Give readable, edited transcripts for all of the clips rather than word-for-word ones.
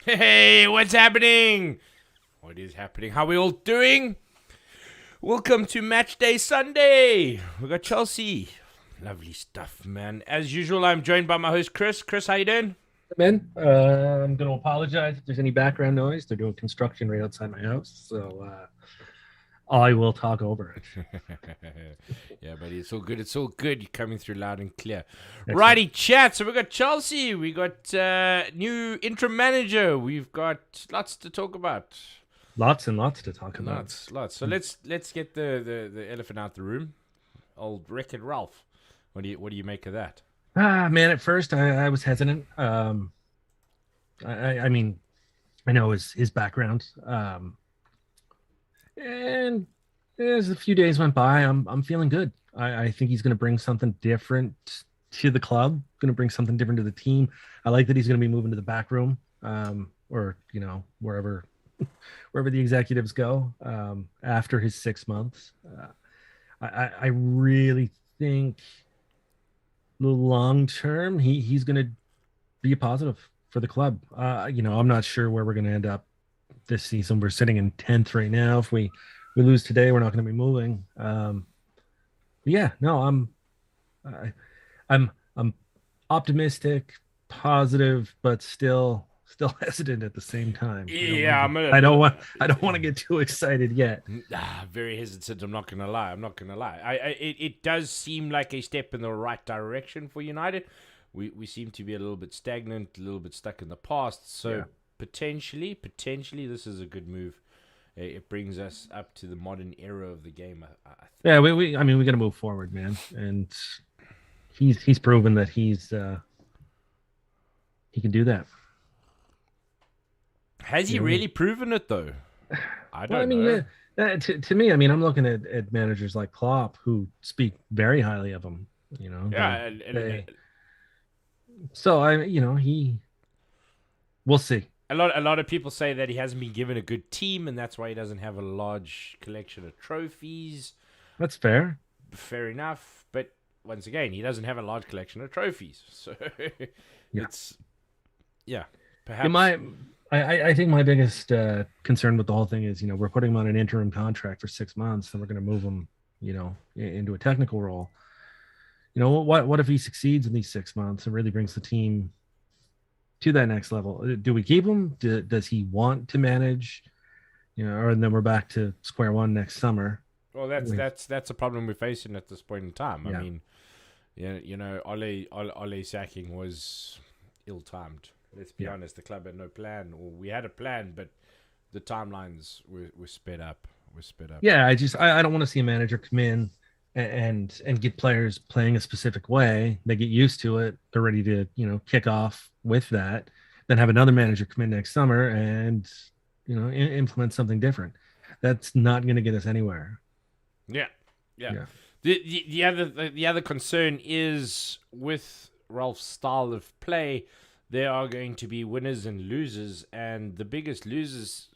Hey, what's happening? What is happening? How are we all doing? Welcome to Match Day Sunday. We got Chealsea. Lovely stuff, man. As usual, I'm joined by my host, Chris. Chris, how you doing? Man, I'm going to apologize if there's any background noise. They're doing construction right outside my house, so I will talk over it. Yeah, buddy, it's all good. It's all good. You're coming through loud and clear. Excellent. Righty, chat. So we got Chealsea. We got new interim manager. We've got lots to talk about. Lots and lots to talk about. Lots. So let's get the elephant out the room. Old Wreck-It Ralph. What do you make of that? Man, at first I was hesitant. I mean, I know his background. And as a few days went by, I'm feeling good. I think he's going to bring something different to the club. Going to bring something different to the team. I like that he's going to be moving to the back room, or wherever the executives go after his 6 months. I really think the long term he's going to be a positive for the club. I'm not sure where we're going to end up this season. We're sitting in 10th right now. If we lose today, we're not going to be moving. I'm optimistic, positive, but still hesitant at the same time. I don't want to get too excited yet. Very hesitant. I'm not gonna lie. It does seem like a step in the right direction for United. We seem to be a little bit stagnant, a little bit stuck in the past. So potentially, this is a good move. It brings us up to the modern era of the game. We got to move forward, man. And he's proven that he can do that. Has he really proven it though? I don't know. To me, I'm looking at managers like Klopp who speak very highly of him. We'll see. A lot of people say that he hasn't been given a good team, and that's why he doesn't have a large collection of trophies. That's fair. Fair enough, but once again, he doesn't have a large collection of trophies, so it's perhaps. I think my biggest concern with the whole thing is, we're putting him on an interim contract for 6 months, and we're going to move him, into a technical role. What if he succeeds in these 6 months and really brings the team to that next level? Do we keep him? Does he want to manage? And then we're back to square one next summer. Well, that's a problem we're facing at this point in time. Yeah. I mean, Ole sacking was ill-timed. Let's be honest, the club had no plan, or we had a plan, but the timelines were sped up. Yeah, I don't want to see a manager come in and get players playing a specific way. They get used to it. They're ready to, kick off with that. Then have another manager come in next summer and, implement something different. That's not going to get us anywhere. Yeah. The other concern is with Ralph's style of play. There are going to be winners and losers, and the biggest losers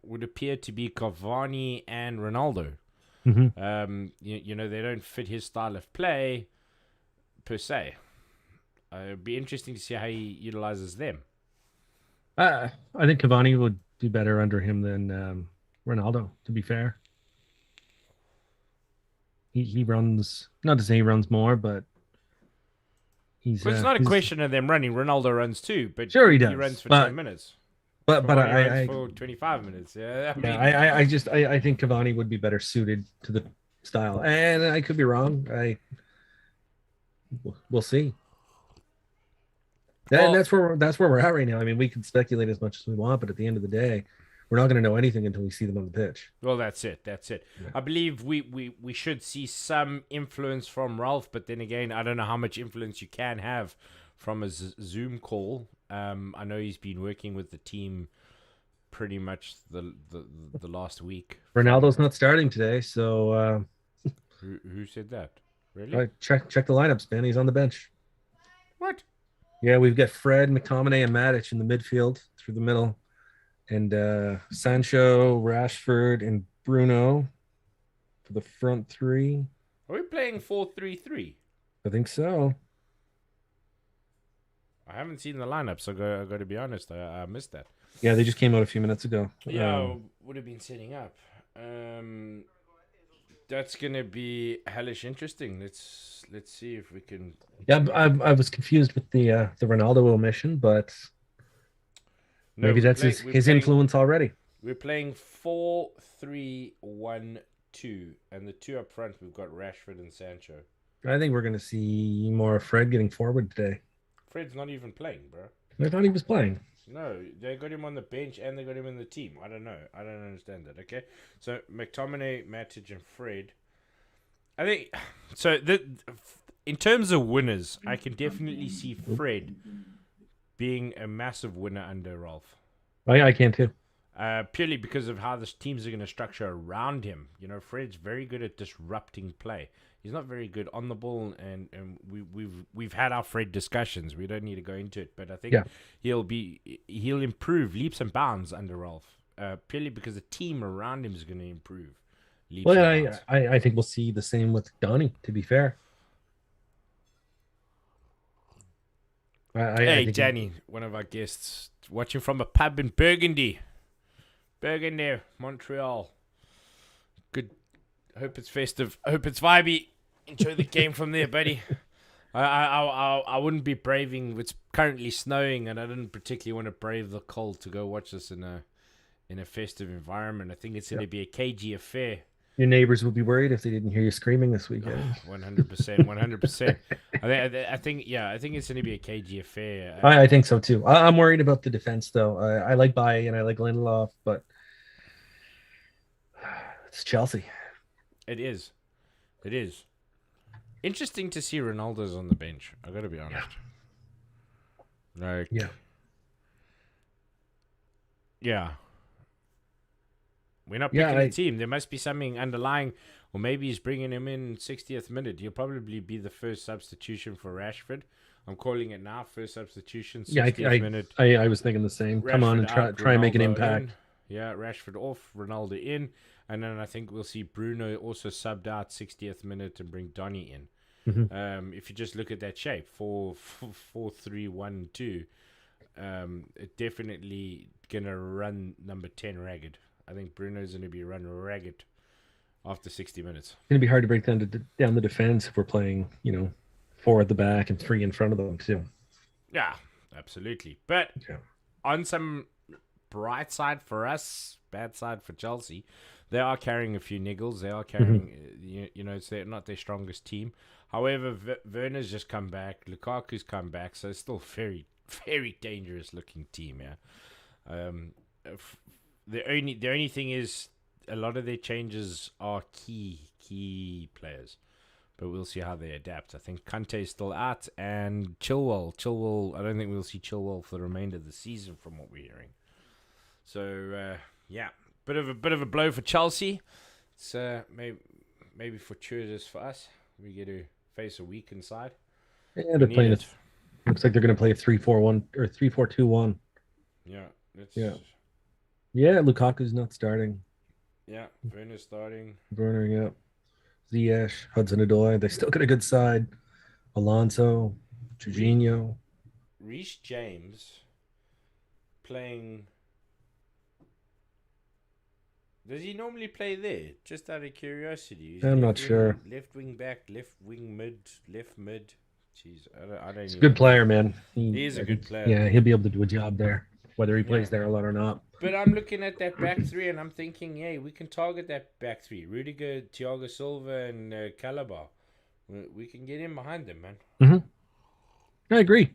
would appear to be Cavani and Ronaldo. Mm-hmm. They don't fit his style of play per se. It'd be interesting to see how he utilizes them. I think Cavani would do better under him than Ronaldo, to be fair. He runs, not to say he runs more, but it's not a question of them running. Ronaldo runs too, but sure he does. He runs for 10 minutes. But I runs for 25 minutes. Yeah, I think Cavani would be better suited to the style, and I could be wrong. We'll see. And that's where we're at right now. I mean, we can speculate as much as we want, but at the end of the day, we're not going to know anything until we see them on the pitch. Well, that's it. Yeah. I believe we should see some influence from Ralph, but then again, I don't know how much influence you can have from a Zoom call. I know he's been working with the team pretty much the last week. Ronaldo's not starting today, so who said that? Really? Check the lineups, man. He's on the bench. What? Yeah, we've got Fred, McTominay, and Matic in the midfield through the middle. And Sancho, Rashford, and Bruno for the front three. Are we playing 4-3-3? I think so. I haven't seen the lineup, so I got to be honest. I missed that. Yeah, they just came out a few minutes ago. Yeah, would have been setting up. That's gonna be hellish interesting. Let's see if we can. Yeah, I was confused with the Ronaldo omission, but No, maybe that's his influence already. We're playing 4-3-1-2, and the two up front we've got Rashford and Sancho. I think we're going to see more of Fred getting forward today. Fred's not even playing, bro. I thought he was playing. No, they got him on the bench and they got him in the team. I don't know. I don't understand that. Okay, so McTominay, Matic, and Fred. I think so. In terms of winners, I can definitely see Fred being a massive winner under Rolf. I can too. Purely because of how the teams are going to structure around him. You know, Fred's very good at disrupting play. He's not very good on the ball, and we've had our Fred discussions. We don't need to go into it, but I think he'll improve leaps and bounds under Rolf. Purely because the team around him is going to improve. I think we'll see the same with Donny. To be fair. Hey, Danny, one of our guests, watching from a pub in Burgundy, Montreal. Good. Hope it's festive. Hope it's vibey. Enjoy the game from there, buddy. I wouldn't be braving. It's currently snowing, and I didn't particularly want to brave the cold to go watch this in a festive environment. I think it's going to be a cagey affair. Your neighbors will be worried if they didn't hear you screaming this weekend. 100%, 100%. I think it's going to be a cagey affair. I think so too. I'm worried about the defense, though. I like Bailly and I like Lindelof, but it's Chelsea. It is. Interesting to see Ronaldo's on the bench. I got to be honest. Yeah. We're not picking the team. There must be something underlying, or maybe he's bringing him in 60th minute. He'll probably be the first substitution for Rashford. I'm calling it now. First substitution, 60th minute. I was thinking the same. Rashford Come on and try and make an impact. In. Yeah, Rashford off, Ronaldo in, and then I think we'll see Bruno also subbed out 60th minute and bring Donny in. Mm-hmm. If you just look at that shape, 4-3-1-2, it definitely gonna run number 10 ragged. I think Bruno's going to be run ragged after 60 minutes. It's going to be hard to break down the defense if we're playing, 4 at the back and 3 in front of them too. Yeah, absolutely. But on some bright side for us, bad side for Chelsea, they are carrying a few niggles. They are carrying, it's not their strongest team. However, Werner's just come back. Lukaku's come back. So it's still very, very dangerous looking team, yeah. The only thing is a lot of their changes are key players, but we'll see how they adapt. I think Kante is still out, and Chilwell. I don't think we'll see Chilwell for the remainder of the season, from what we're hearing. So bit of a blow for Chelsea. It's maybe fortuitous for us. We get to face a weakened side. Yeah, they're playing it. Looks like they're going to play a 3-4-1 or 3-4-2-1. Yeah. Yeah, Lukaku's not starting. Yeah, Werner's starting. Werner, Ziyech, Hudson-Odoi. They still got a good side. Alonso, Jorginho. Reece James playing. Does he normally play there? Just out of curiosity. I'm not sure. Left wing back, left wing mid, left mid. Jeez, I don't. He's a good player, man. He is a good player. Yeah, he'll be able to do a job there, whether he plays there a lot or not. But I'm looking at that back three, and I'm thinking, hey, we can target that back three. Rudiger, Thiago Silva, and Calabar. We can get in behind them, man. Mm-hmm. I agree.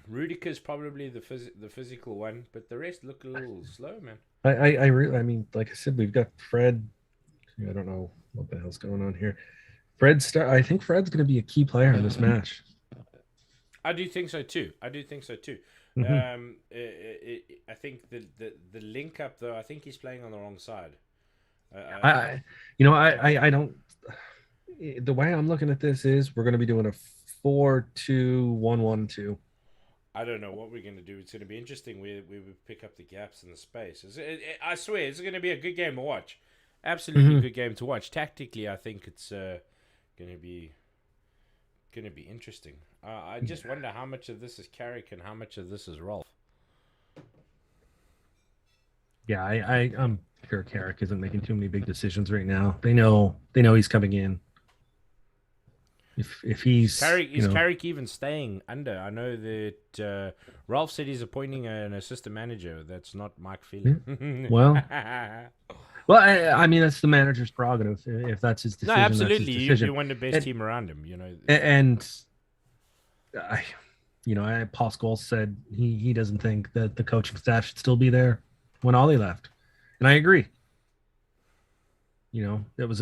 Rudiger's probably the physical one, but the rest look a little slow, man. I mean, like I said, we've got Fred. I don't know what the hell's going on here. I think Fred's going to be a key player in this match. I do think so too. Mm-hmm. I think the link up though. I think he's playing on the wrong side. I don't. The way I'm looking at this is we're going to be doing a 4-2-1-1-2. I don't know what we're going to do. It's going to be interesting. We pick up the gaps in the space. I swear, it's going to be a good game to watch. absolutely good game to watch. Tactically, I think it's gonna be interesting. I just wonder how much of this is Carrick and how much of this is Rolf. Yeah, I'm sure Carrick isn't making too many big decisions right now. They know he's coming in. If he's Is Carrick even staying under? I know that Ralph said he's appointing an assistant manager. That's not Mike Phelan. Well, I mean that's the manager's prerogative. If that's his decision, no, absolutely. That's his decision. You want the best team around him, And Paul Scholes said he doesn't think that the coaching staff should still be there when Ollie left, and I agree. That was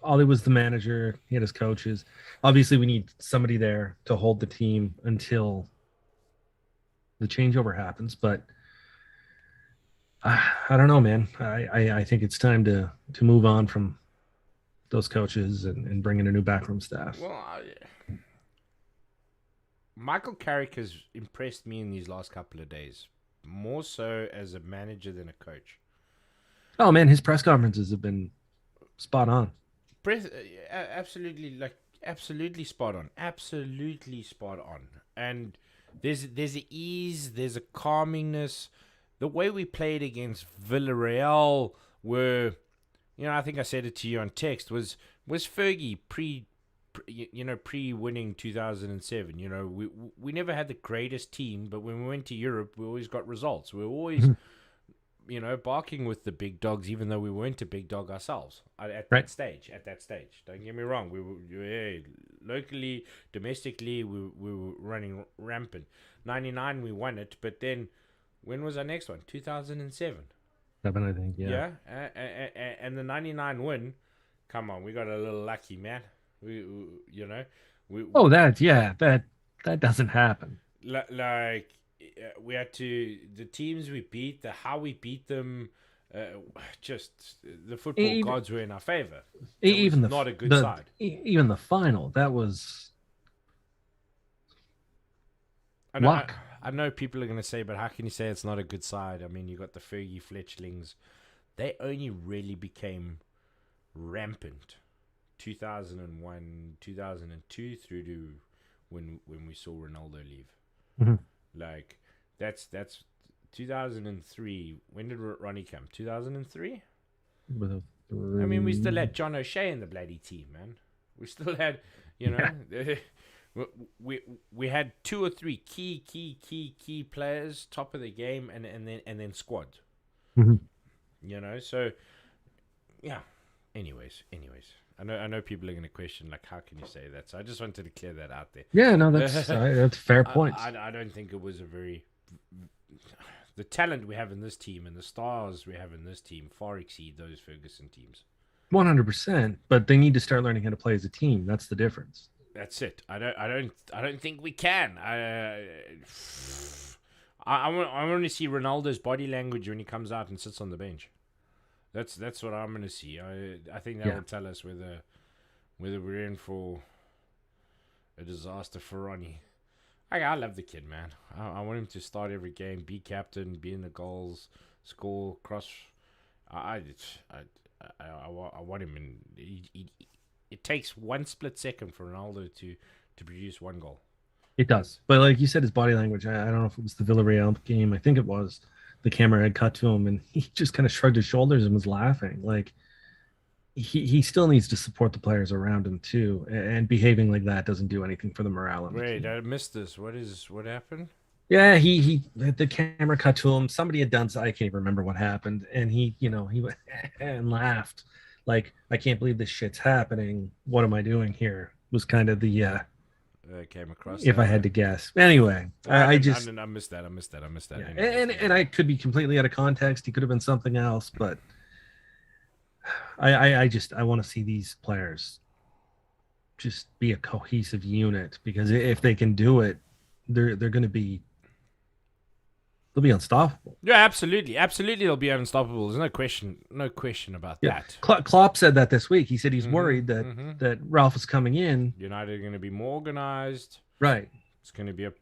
Ollie was the manager. He had his coaches. Obviously, we need somebody there to hold the team until the changeover happens. But I don't know, man. I think it's time to move on from those coaches and bring in a new backroom staff. Well, Michael Carrick has impressed me in these last couple of days, more so as a manager than a coach. Oh man, his press conferences have been spot on. Absolutely spot on. Absolutely spot on. And there's an ease, there's a calmingness. The way we played against Villarreal were, I think I said it to you on text, was Fergie pre-winning 2007. We never had the greatest team, but when we went to Europe, we always got results. We were always barking with the big dogs, even though we weren't a big dog ourselves at that stage. Don't get me wrong. We were locally, domestically, we were running rampant. 99, we won it, but then when was our next one? 2007. 7, I think. Yeah. Yeah, and the 99 win. Come on, we got a little lucky, man. That doesn't happen. We had to, the teams we beat, how we beat them, just the football gods were in our favor. Even not a good side. Even the final, that was luck. I know people are going to say, but how can you say it's not a good side? I mean, you got the Fergie Fletchlings. They only really became rampant 2001, 2002 through to when we saw Ronaldo leave. Mm-hmm. Like that's 2003. When did Ronnie come? 2003. I mean, we still had John O'Shea in the bloody team, man. We still had, we had 2 or 3 key players, top of the game, and then squad. Mm-hmm. So yeah. Anyways. I know people are going to question, like, how can you say that? So I just wanted to clear that out there. Yeah, no, that's a fair point. I don't think it was the talent we have in this team and the stars we have in this team far exceed those Ferguson teams. 100%, but they need to start learning how to play as a team. That's the difference. That's it. I don't think we can. I want to see Ronaldo's body language when he comes out and sits on the bench. That's what I'm going to see. I think that will tell us whether we're in for a disaster for Ronnie. I love the kid, man. I want him to start every game, be captain, be in the goals, score, cross. I want him in. It takes 1 split second for Ronaldo to produce 1 goal. It does, but like you said, his body language. I don't know if it was the Villarreal game. I think it was. The camera had cut to him and he just kind of shrugged his shoulders and was laughing. Like he still needs to support the players around him too. And behaving like that doesn't do anything for the morale. Wait, I missed this. What happened? Yeah, he the camera cut to him. Somebody had done so. I can't even remember what happened. And he went and laughed. Like, I can't believe this shit's happening. What am I doing here? Was kind of the came across. If I had to guess. Anyway, I missed that. Yeah. And I could be completely out of context. He could have been something else, but I want to see these players just be a cohesive unit, because if they can do it, they're going to be unstoppable. Yeah, absolutely, they'll be unstoppable. There's no question about that. Klopp said that this week. He said he's worried that Ralph is coming in. United are going to be more organized. Right. It's going to be a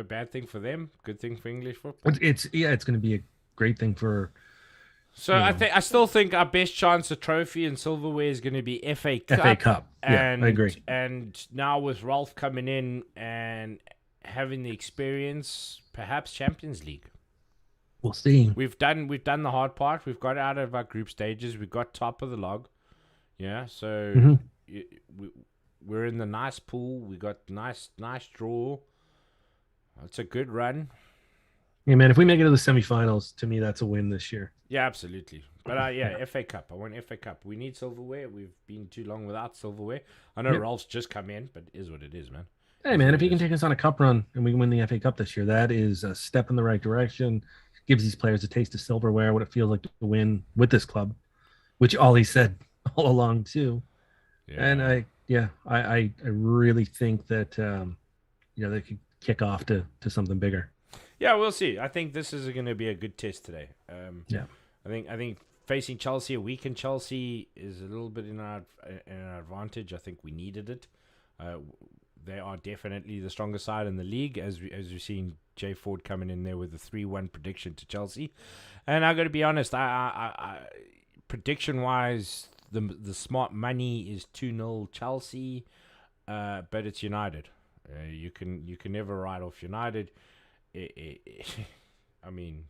bad thing for them, good thing for English football. It's going to be a great thing for So I still think our best chance of trophy and silverware is going to be FA Cup. FA Cup. And, I agree. And now with Ralph coming in and having the experience, perhaps Champions League. We'll see. We've done the hard part. We've got out of our group stages. We got top of the log. Yeah, so we're in the nice pool. We got nice draw. It's a good run. Yeah, man, if we make it to the semifinals, to me, that's a win this year. Yeah, absolutely. But FA Cup. I want FA Cup. We need silverware. We've been too long without silverware. I know Ralph's just come in, but it is what it is, man. Hey, man, if he can take us on a cup run and we can win the FA Cup this year, that is a step in the right direction. Gives these players a taste of silverware, what it feels like to win with this club, which Ollie said all along too. Yeah. And I really think that they could kick off to something bigger. Yeah, we'll see. I think this is going to be a good test today. I think facing Chelsea, a weakened Chelsea, is a little bit in our advantage. I think we needed it. They are definitely the stronger side in the league, as we've seen Jay Ford coming in there with a 3-1 prediction to Chelsea. And I got to be honest, I prediction wise, the smart money is 2-0 Chelsea, but it's United. You can never write off United. I mean,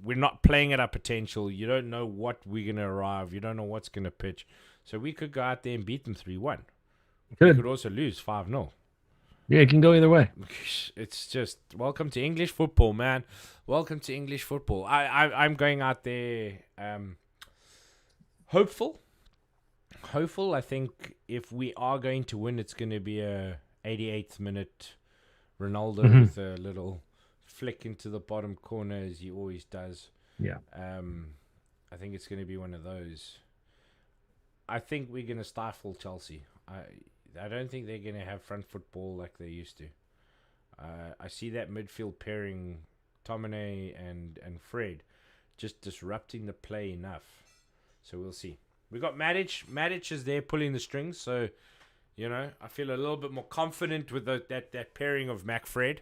we're not playing at our potential. You don't know what we're going to arrive. You don't know what's going to pitch. So we could go out there and beat them 3-1. We could also lose 5-0. Yeah, it can go either way. It's just, welcome to English football, man. Welcome to English football. I'm going out there hopeful. I think if we are going to win, it's going to be a 88th minute Ronaldo with a little flick into the bottom corner, as he always does. Yeah. I think it's going to be one of those. I think we're going to stifle Chelsea. I don't think they're going to have front football like they used to. I see that midfield pairing, Tomine and Fred, just disrupting the play enough. So we'll see. We got Matic. Matic is there pulling the strings, so I feel a little bit more confident with that pairing of Mac Fred.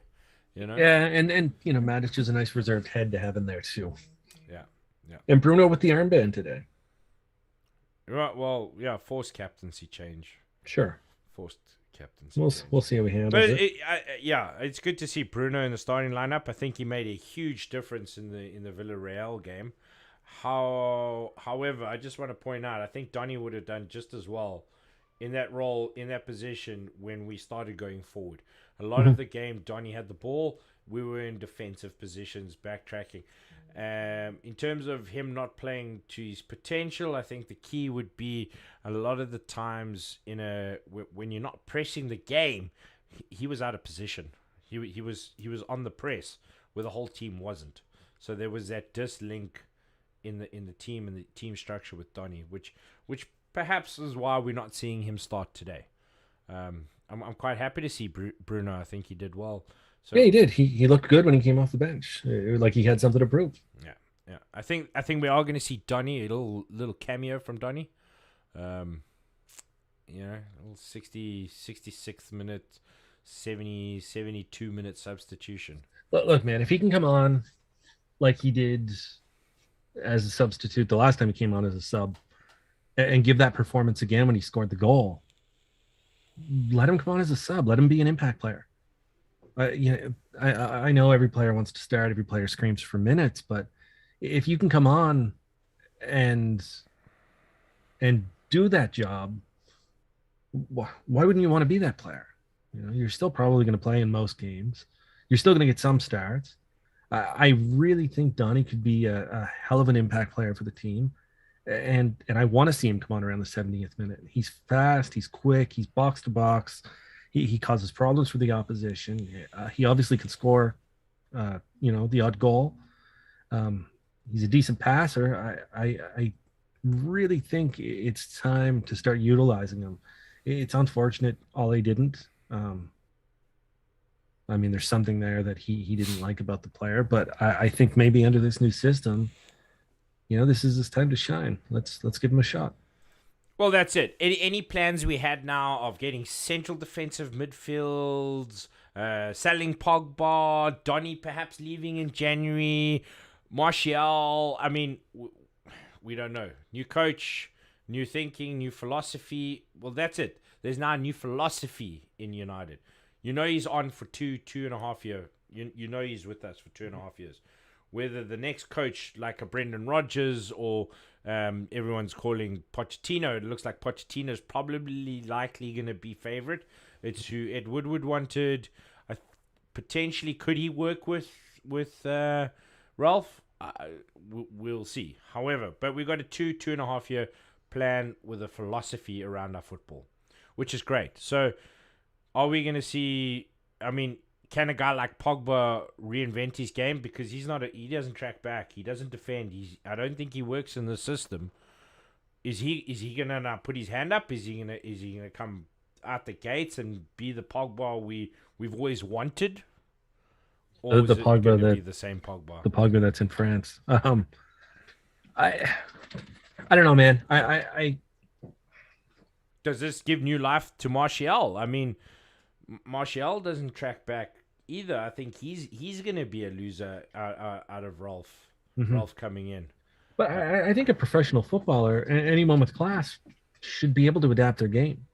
Yeah, and Matic is a nice reserved head to have in there too. Yeah. And Bruno with the armband today. Right. Well, yeah. Forced captaincy change. Sure. Forced captaincy. We'll see how we handle it. But it's good to see Bruno in the starting lineup. I think he made a huge difference in the Villarreal game. However, I just want to point out, I think Donny would have done just as well in that role, in that position when we started going forward. A lot of the game, Donny had the ball. We were in defensive positions, backtracking. In terms of him not playing to his potential, I think the key would be a lot of the times when you're not pressing the game, he was out of position. He was on the press where the whole team wasn't. So there was that dislink in the team and the team structure with Donny, which perhaps is why we're not seeing him start today. I'm quite happy to see Bruno. I think he did well. So, yeah, he did. He looked good when he came off the bench. It was like he had something to prove. Yeah. I think we are going to see Donny, a little cameo from Donny. A little 66th minute, 72 minute substitution. Look, man, if he can come on like he did as a substitute the last time he came on as a sub, and give that performance again when he scored the goal, let him come on as a sub. Let him be an impact player. I know every player wants to start. Every player screams for minutes, but if you can come on and do that job, why wouldn't you want to be that player? You're still probably going to play in most games. You're still going to get some starts. I really think Donny could be a hell of an impact player for the team. And I want to see him come on around the 70th minute. He's fast, he's quick, he's box to box. He causes problems for the opposition. He obviously can score, the odd goal. He's a decent passer. I really think it's time to start utilizing him. It's unfortunate Ollie didn't. There's something there that he didn't like about the player, but I think maybe under this new system, this is his time to shine. Let's give him a shot. Well, that's it. Any plans we had now of getting central defensive midfields, selling Pogba, Donny perhaps leaving in January, Martial, I mean, we don't know. New coach, new thinking, new philosophy. Well, that's it. There's now a new philosophy in United. You know he's on for 2.5 years. You know he's with us for 2.5 years. Whether the next coach, like a Brendan Rodgers or everyone's calling Pochettino, it looks like Pochettino's probably likely going to be favourite. It's who Ed Woodward wanted. Potentially, could he work with Ralph? We'll see. However, but we've got a 2.5 year plan with a philosophy around our football, which is great. So, are we going to see? I mean, can a guy like Pogba reinvent his game, because he doesn't track back, he doesn't defend. I don't think he works in the system. Is he gonna now put his hand up? Is he gonna come out the gates and be the Pogba we've always wanted? Or The is it Pogba going to that be the same Pogba? the Pogba that's in France. I don't know, man. I Does this give new life to Martial? I mean, Martial doesn't track back either. I think he's going to be a loser out of Ralph. Mhm. Ralph coming in. But I think a professional footballer, anyone with class, should be able to adapt their game.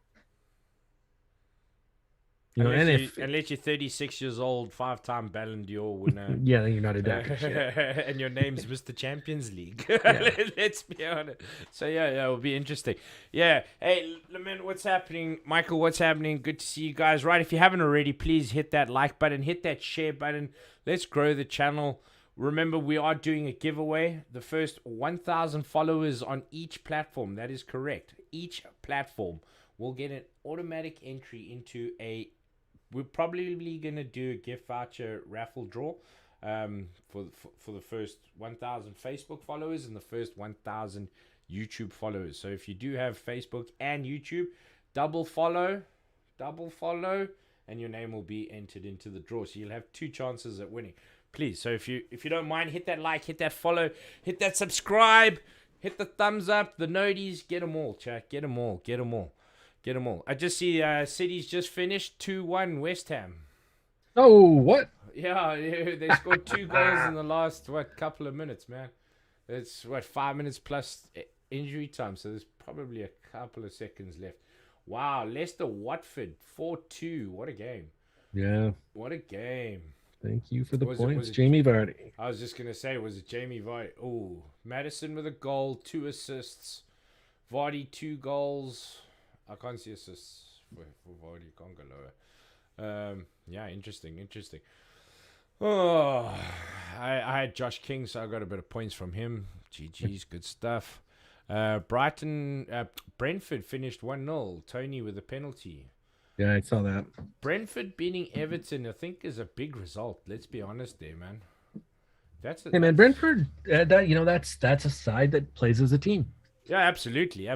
You know, Unless you're 36 years old, 5-time Ballon d'Or winner, yeah, you're not adapting shit. and your name's Mr. Champions League. Yeah. Let's be honest. So yeah, it'll be interesting. Yeah. Hey, Lamont, what's happening? Michael, what's happening? Good to see you guys. Right, if you haven't already, please hit that like button, hit that share button. Let's grow the channel. Remember, we are doing a giveaway. The first 1,000 followers on each platform. That is correct. Each platform will get an automatic entry into a. We're probably going to do a gift voucher raffle draw for the first 1,000 Facebook followers and the first 1,000 YouTube followers. So if you do have Facebook and YouTube, double follow, and your name will be entered into the draw. So you'll have 2 chances at winning. Please, so if you don't mind, hit that like, hit that follow, hit that subscribe, hit the thumbs up, the noties, get them all, chat, get them all. I just see City's just finished 2-1 West Ham. Oh, what? Yeah, they scored 2 goals in the last couple of minutes, man. It's 5 minutes plus injury time, so there's probably a couple of seconds left. Wow, Leicester Watford 4-2. What a game! Yeah. What a game! Thank you for the Was points, it Jamie Vardy. I was just gonna say, was it Jamie Vardy? Oh, Madison with a goal, 2 assists. Vardy 2 goals. I can't see assists for Vardy. Can't go lower. Yeah, interesting. Oh, I had Josh King, so I got a bit of points from him. GG's, good stuff. Brentford finished 1-0. Tony with a penalty. Yeah, I saw that. Brentford beating Everton, I think, is a big result. Let's be honest there, man. Hey, man, Brentford, that's a side that plays as a team. Yeah, absolutely. I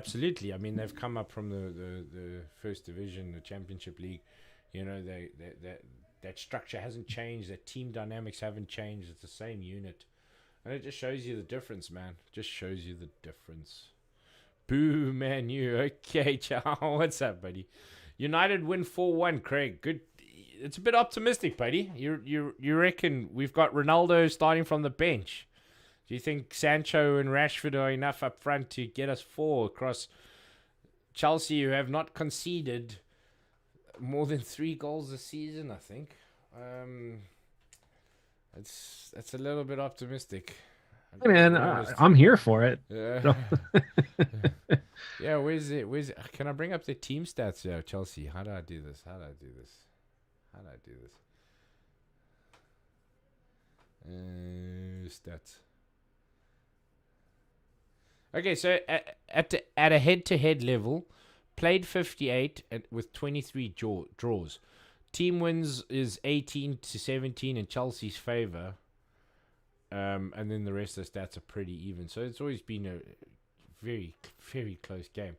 mean, they've come up from the first division, the Championship League. You know, that structure hasn't changed. That team dynamics haven't changed. It's the same unit, and it just shows you the difference, man. Just shows you the difference. Boo, Man U. Okay, ciao. What's up, buddy? United win 4-1. Craig, good. It's a bit optimistic, buddy. You reckon we've got Ronaldo starting from the bench? Do you think Sancho and Rashford are enough up front to get us 4 across Chelsea, who have not conceded more than 3 goals this season? I think that's a little bit optimistic. Hey, man, I'm here for it. Yeah, where's it? Can I bring up the team stats here, Chelsea? How do I do this? Stats. Okay, so at a head-to-head level, played 58 with 23 draws. Team wins is 18-17 in Chelsea's favour. And then the rest of the stats are pretty even. So it's always been a very, very close game.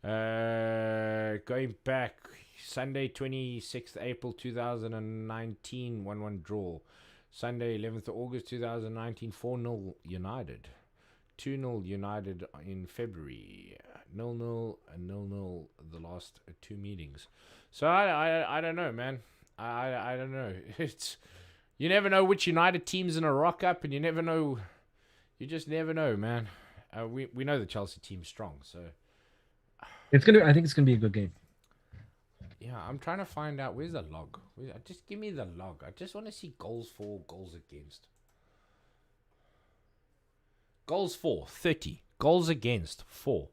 Going back, Sunday, 26th April 2019, 1-1 draw. Sunday, 11th of August 2019, 4-0 United. 2-0 United in February. 0-0 and 0-0 the last 2 meetings. So I don't know, man. I don't know. You never know which United team's in a rock up, and you never know You just never know, man. We know the Chelsea team's strong, so I think it's gonna be a good game. yeah. I'm trying to find out where's the log. Just give me the log. I just want to see goals for, goals against. Goals for 30. Goals against 4.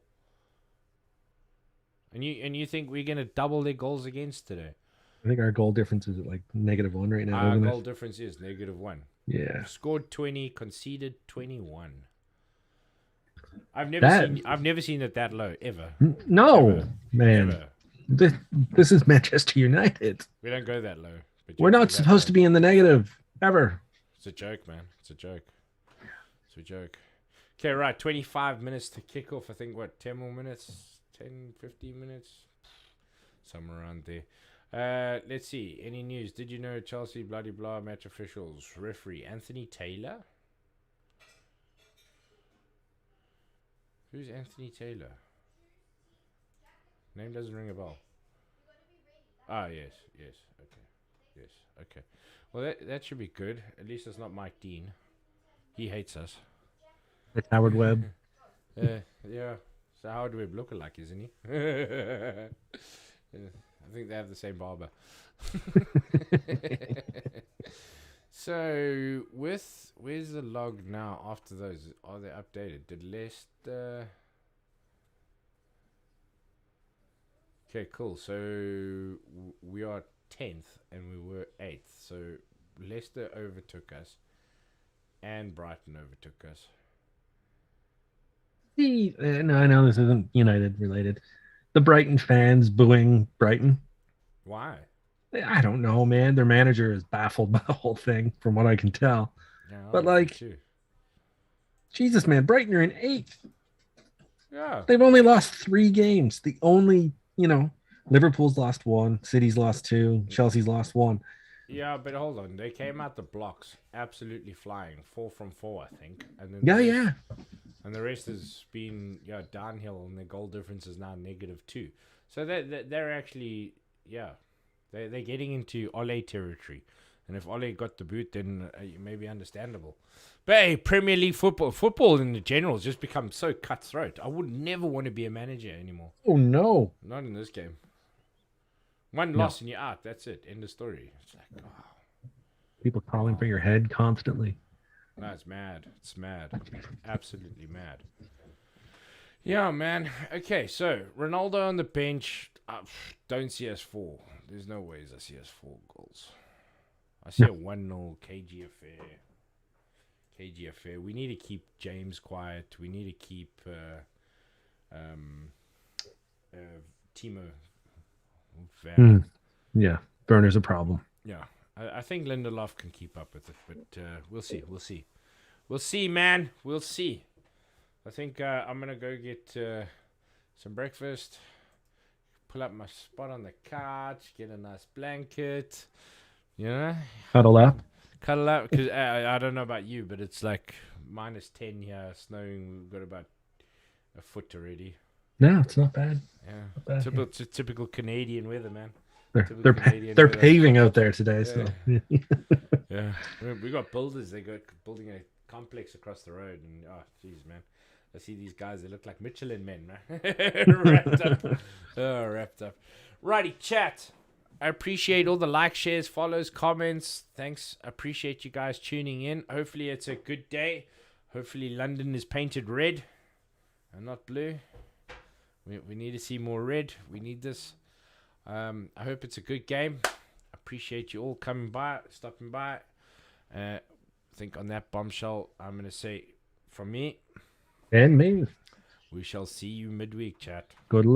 And you think we're gonna double their goals against today? I think our goal difference is at like -1 right now. Our Isn't goal it? difference is -1. Yeah. Scored 20, conceded 21. I've That never seen it that low ever. no Ever. man. Ever. This is Manchester United. We don't go that low. But We're not supposed to be in the negative ever. It's a joke, man. It's a joke. It's a joke. Okay, right. 25 minutes to kick off. I think, what, 10 more minutes? 10, 15 minutes? Somewhere around there. Let's see. Any news? Did you know Chelsea, bloody blah, match officials? Referee Anthony Taylor? Who's Anthony Taylor? Name doesn't ring a bell. Ah, yes. Okay. Yes, okay. Well, that should be good. At least it's not Mike Dean. He hates us. It's Howard Webb. Yeah. So Howard Webb lookalike, isn't he? Yeah, I think they have the same barber. So, where's the log now after those? Are they updated? Did Leicester... Okay, cool. So, we are 10th and we were 8th. So, Leicester overtook us and Brighton overtook us. No, I know this isn't United related. The Brighton fans booing Brighton. Why? I don't know, man. Their manager is baffled by the whole thing, from what I can tell. Yeah, But like, Jesus, man, Brighton are in 8th. Yeah. They've only lost 3 games. The only, Liverpool's lost 1, City's lost 2, Chelsea's lost 1. Yeah, but hold on. They came out the blocks absolutely flying. 4 from 4, I think. And then Yeah. And the rest has been downhill, and their goal difference is now -2. So they're actually, they're getting into Ole territory. And if Ole got the boot, then it may be understandable. But hey, Premier League football in the general has just become so cutthroat. I would never want to be a manager anymore. Oh, no. Not in this game. One loss and you're out. That's it. End of story. It's like, oh. People calling for your head constantly. No, it's mad. It's mad. Absolutely mad. Yeah, man. Okay, so Ronaldo on the bench. Don't see us 4. There's no ways I see us 4 goals. I see a 1-0 KG affair. KG affair. We need to keep James quiet. We need to keep Timo. Yeah, Werner's a problem. Yeah, I think Lindelof can keep up with it, but we'll see. We'll see, man. We'll see. I think I'm going to go get some breakfast, pull up my spot on the couch, get a nice blanket, Cuddle up. Cuddle up, because I don't know about you, but it's like -10 here, snowing. We've got about a foot already. No, it's not bad. Yeah, typical Canadian weather, man. They're paving out there today, so yeah. We got builders. They got building a complex across the road, and jeez, man, I see these guys. They look like Michelin men, man. Wrapped up. Righty, chat. I appreciate all the likes, shares, follows, comments. Thanks. I appreciate you guys tuning in. Hopefully, it's a good day. Hopefully, London is painted red and not blue. We need to see more red. We need this. I hope it's a good game. Appreciate you all coming by, stopping by. I think on that bombshell, I'm going to say from me. And me. We shall see you midweek, chat. Good luck.